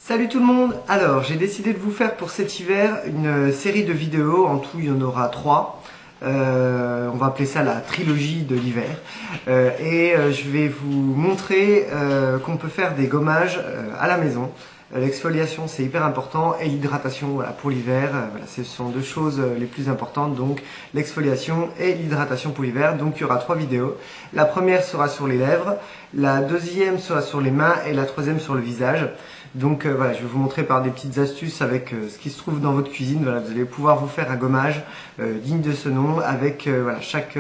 Salut tout le monde. Alors j'ai décidé de vous faire pour cet hiver une série de vidéos. En tout il y en aura 3. On va appeler ça la trilogie de l'hiver. Je vais vous montrer qu'on peut faire des gommages à la maison. L'exfoliation c'est hyper important et l'hydratation voilà, pour l'hiver. Voilà, ce sont deux choses les plus importantes, donc l'exfoliation et l'hydratation pour l'hiver. Donc il y aura 3 vidéos. La première sera sur les lèvres, la deuxième sera sur les mains et la troisième sur le visage. Donc voilà, je vais vous montrer par des petites astuces avec ce qui se trouve dans votre cuisine. Voilà, vous allez pouvoir vous faire un gommage digne de ce nom avec voilà, chaque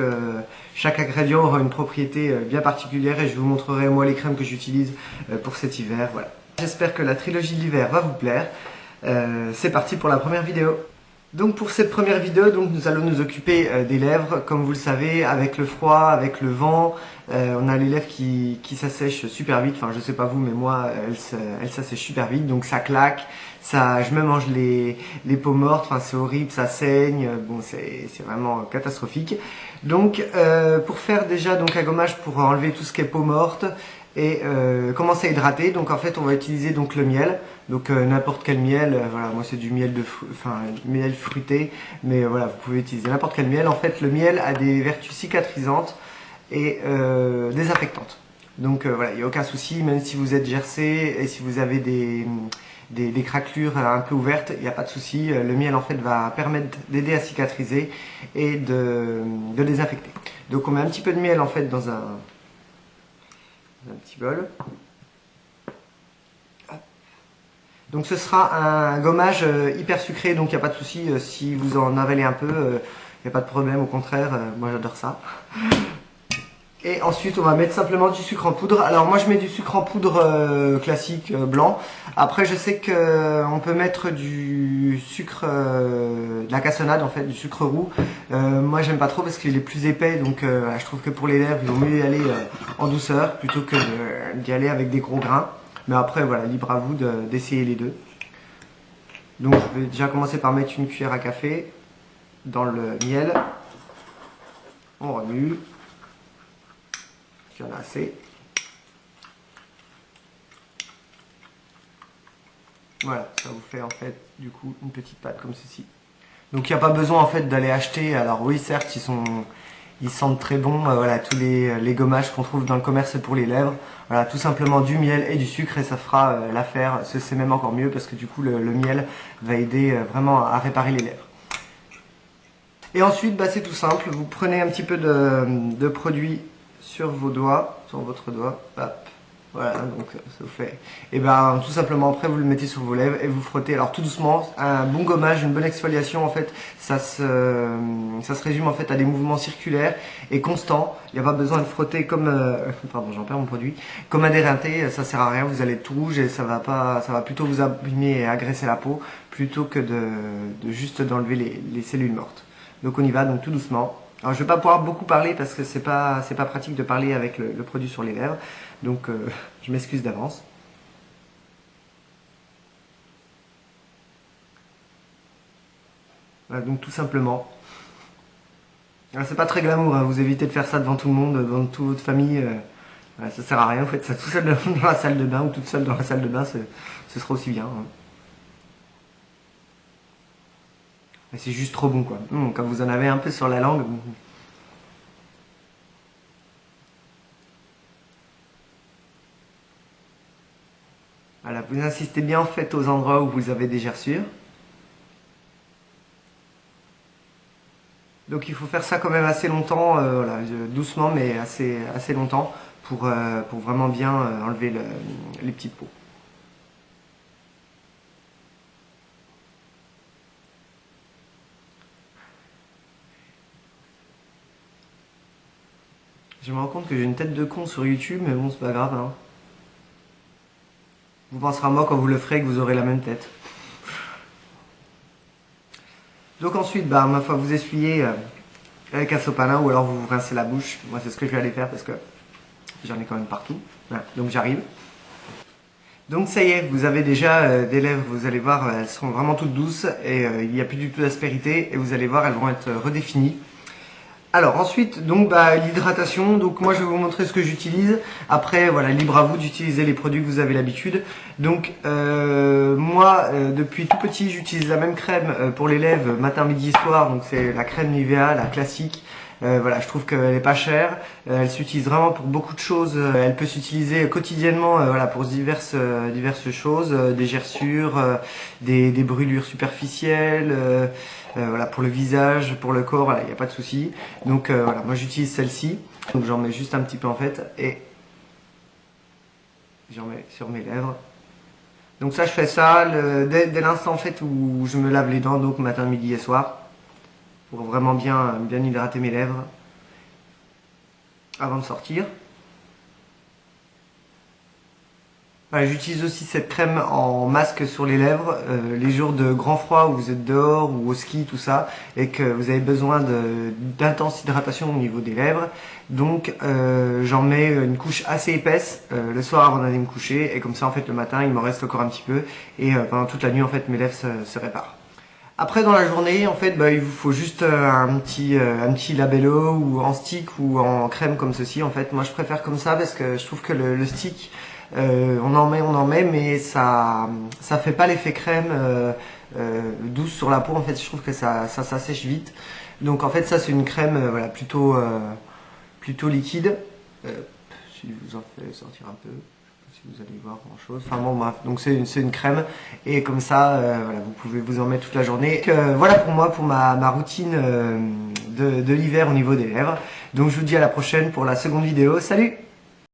ingrédient aura une propriété bien particulière et je vous montrerai moi les crèmes que j'utilise pour cet hiver. Voilà. J'espère que la trilogie de l'hiver va vous plaire. C'est parti pour la première vidéo. Donc pour cette première vidéo, donc, nous allons nous occuper des lèvres. Comme vous le savez, avec le froid, avec le vent, on a les lèvres qui s'assèchent super vite. Enfin je sais pas vous, mais moi elles s'assèchent super vite. Donc ça claque, je me mange les peaux mortes, enfin c'est horrible, ça saigne. Bon c'est vraiment catastrophique. Donc pour faire déjà donc un gommage pour enlever tout ce qui est peau morte et commencer à hydrater, donc en fait on va utiliser donc le miel, donc n'importe quel miel, voilà moi c'est du miel miel fruité, mais voilà vous pouvez utiliser n'importe quel miel. En fait le miel a des vertus cicatrisantes et désinfectantes, donc voilà il n'y a aucun souci, même si vous êtes gercé et si vous avez des craquelures un peu ouvertes, il n'y a pas de souci, le miel en fait va permettre d'aider à cicatriser et de désinfecter. Donc on met un petit peu de miel en fait dans un petit bol. Donc ce sera un gommage hyper sucré, donc il n'y a pas de souci si vous en avalez un peu, il n'y a pas de problème, au contraire, moi j'adore ça. Et ensuite on va mettre simplement du sucre en poudre. Alors moi je mets du sucre en poudre classique blanc. Après je sais qu'on peut mettre du sucre, de la cassonade en fait, du sucre roux. Moi j'aime pas trop parce qu'il est plus épais, donc je trouve que pour les lèvres il vaut mieux y aller en douceur plutôt que d'y aller avec des gros grains. Mais après voilà, libre à vous d'essayer les deux. Donc je vais déjà commencer par mettre une cuillère à café dans le miel. On remue. Il y en a assez. Voilà, ça vous fait en fait du coup une petite pâte comme ceci. Donc il n'y a pas besoin en fait d'aller acheter. Alors oui certes ils sentent très bon. Voilà tous les gommages qu'on trouve dans le commerce pour les lèvres. Voilà tout simplement du miel et du sucre et ça fera l'affaire. C'est même encore mieux parce que du coup le miel va aider vraiment à réparer les lèvres. Et ensuite bah, c'est tout simple. Vous prenez un petit peu de produit sur vos doigts, sur votre doigt, hop, voilà, donc ça vous fait, et ben tout simplement après vous le mettez sur vos lèvres et vous frottez, alors tout doucement, un bon gommage, une bonne exfoliation en fait, ça se résume en fait à des mouvements circulaires et constants, il n'y a pas besoin de frotter comme, pardon j'en perds mon produit, comme un dérinté, ça sert à rien, vous allez être tout rouge et ça va plutôt vous abîmer et agresser la peau, plutôt que de juste d'enlever les cellules mortes. Donc on y va, donc tout doucement. Alors je ne vais pas pouvoir beaucoup parler parce que c'est pas pratique de parler avec le produit sur les lèvres, donc je m'excuse d'avance. Voilà, donc tout simplement. C'est pas très glamour, hein, vous évitez de faire ça devant tout le monde, devant toute votre famille, voilà, ça sert à rien, vous faites ça tout seul dans la salle de bain ou toute seule dans la salle de bain, ce sera aussi bien. Hein. C'est juste trop bon quoi. Quand vous en avez un peu sur la langue. Voilà, vous insistez bien en fait aux endroits où vous avez des gerçures. Donc il faut faire ça quand même assez longtemps, voilà, doucement mais assez longtemps pour vraiment bien enlever les petites peaux. Je me rends compte que j'ai une tête de con sur YouTube, mais bon, c'est pas grave. Hein. Vous penserez à moi quand vous le ferez que vous aurez la même tête. Donc ensuite, bah, ma foi, vous essuyez avec un sopalin ou alors vous vous rincez la bouche. Moi, c'est ce que je vais aller faire parce que j'en ai quand même partout. Voilà, donc j'arrive. Donc ça y est, vous avez déjà des lèvres, vous allez voir, elles sont vraiment toutes douces et il n'y a plus du tout d'aspérité et vous allez voir, elles vont être redéfinies. Alors ensuite, donc l'hydratation. Donc moi je vais vous montrer ce que j'utilise. Après voilà, libre à vous d'utiliser les produits que vous avez l'habitude. Donc moi depuis tout petit j'utilise la même crème pour les lèvres matin, midi, soir. Donc c'est la crème Nivea, la classique. Voilà, je trouve qu'elle est pas chère. Elle s'utilise vraiment pour beaucoup de choses. Elle peut s'utiliser quotidiennement, voilà, pour diverses choses, des gerçures, des brûlures superficielles. Voilà, pour le visage, pour le corps, voilà, il n'y a pas de souci. Donc voilà, moi j'utilise celle-ci. Donc j'en mets juste un petit peu en fait et j'en mets sur mes lèvres. Donc ça, je fais ça dès l'instant en fait où je me lave les dents, donc matin, midi et soir, pour vraiment bien hydrater mes lèvres avant de sortir. Voilà, j'utilise aussi cette crème en masque sur les lèvres, les jours de grand froid où vous êtes dehors ou au ski, tout ça, et que vous avez besoin d'intense hydratation au niveau des lèvres. Donc j'en mets une couche assez épaisse le soir avant d'aller me coucher, et comme ça en fait le matin il m'en reste encore un petit peu, et pendant toute la nuit en fait mes lèvres se réparent. Après dans la journée en fait il vous faut juste un petit labello ou en stick ou en crème comme ceci. En fait moi je préfère comme ça parce que je trouve que le stick on en met mais ça fait pas l'effet crème douce sur la peau. En fait je trouve que ça sèche vite. Donc en fait ça c'est une crème voilà plutôt liquide. Si je vous en fais sortir un peu, si vous allez voir grand chose. Enfin bon bref, donc c'est une crème et comme ça voilà, vous pouvez vous en mettre toute la journée. Donc, voilà pour moi pour ma routine de l'hiver au niveau des lèvres. Donc je vous dis à la prochaine pour la seconde vidéo. Salut!